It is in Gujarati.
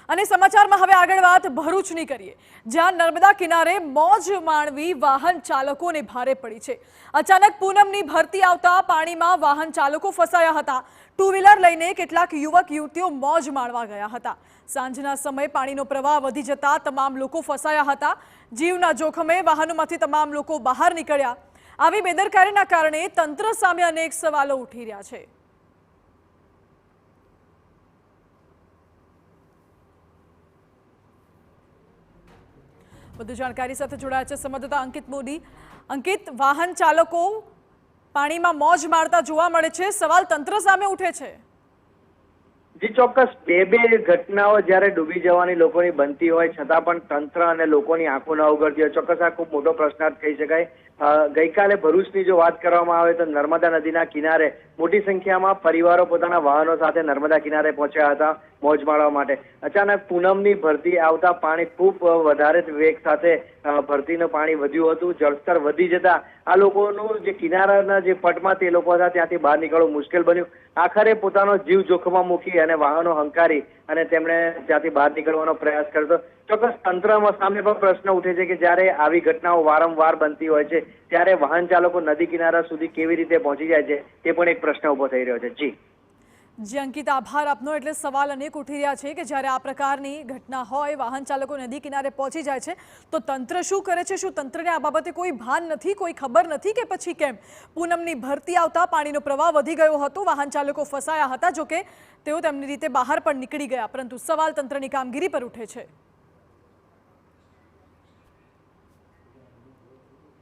અને સમાચારમાં હવે આગળ વાત ભરૂચની કરીએ, જ્યાં નર્મદા કિનારે મોજ માણવી વાહન ચાલકોને ભારે પડી છે। અચાનક પૂનમની ભરતી આવતા પાણીમાં વાહન ચાલકો ફસાયા હતા। ટુ વ્હીલર લઈને કેટલાક યુવક યુવતીઓ મોજ માણવા ગયા હતા। સાંજના સમયે પાણીનો પ્રવાહ વધી જતા તમામ લોકો ફસાયા હતા। જીવના જોખમે વાહનોમાંથી તમામ લોકો બહાર નીકળ્યા। આવી બેદરકારીના કારણે તંત્ર સામે અનેક સવાલો ઉઠી રહ્યા છે। વધુ જાણકારી સાથે જોડાયા છે સંવાદદાતા અંકિત મોદી। અંકિત, વાહન ચાલકો પાણીમાં મોજ મારતા જોવા મળે છે, સવાલ તંત્ર સામે ઉઠે છે। જી ચોક્કસ, બે ઘટનાઓ જ્યારે ડૂબી જવાની લોકોની બનતી હોય છતાં પણ તંત્ર અને લોકોની આંખો ન ઉઘડતી હોય, ચોક્કસ આ ખૂબ મોટો પ્રશ્નાર્થ કહી શકાય। ગઈકાલે ભરૂચની જો વાત કરવામાં આવે તો નર્મદા નદીના કિનારે મોટી સંખ્યામાં પરિવારો પોતાના વાહનો સાથે નર્મદા કિનારે પહોંચ્યા હતા મોજ માણવા માટે। અચાનક પૂનમની ભરતી આવતા પાણી ખૂબ વધારે વેગ સાથે ભરતીનું પાણી વધ્યું હતું। જળસ્તર વધી જતા આ લોકોનું જે કિનારાના જે પટમાં તે લોકો હતા ત્યાંથી બહાર નીકળવું મુશ્કેલ બન્યું। આખરે પોતાનો જીવ જોખમમાં મૂકી અને વાહનો હંકારી અને તેમણે ત્યાંથી બહાર નીકળવાનો પ્રયાસ કર્યો। ચોક્કસ તંત્ર સામે પણ પ્રશ્ન ઉઠે છે કે જ્યારે આવી ઘટનાઓ વારંવાર બનતી હોય છે ત્યારે વાહન ચાલકો નદી કિનારા સુધી કેવી રીતે પહોંચી જાય છે તે પણ એક પ્રશ્ન ઉભો થઈ રહ્યો છે। જી અંકિત, આભાર આપનો। એટલે સવાલ અનેક ઉઠી રહ્યા છે કે જ્યારે આ પ્રકારની ઘટના હોય, વાહન ચાલકો નદી કિનારે પહોંચી જાય છે તો તંત્ર શું કરે છે? શું તંત્રને આ બાબતે કોઈ ભાન નથી, કોઈ ખબર નથી કે પછી કેમ? પૂનમની ભરતી આવતા પાણીનો પ્રવાહ વધી ગયો હતો, વાહન ચાલકો ફસાયા હતા, જોકે તેઓ તેમની રીતે બહાર પણ નીકળી ગયા, પરંતુ સવાલ તંત્રની કામગીરી પર ઉઠે છે।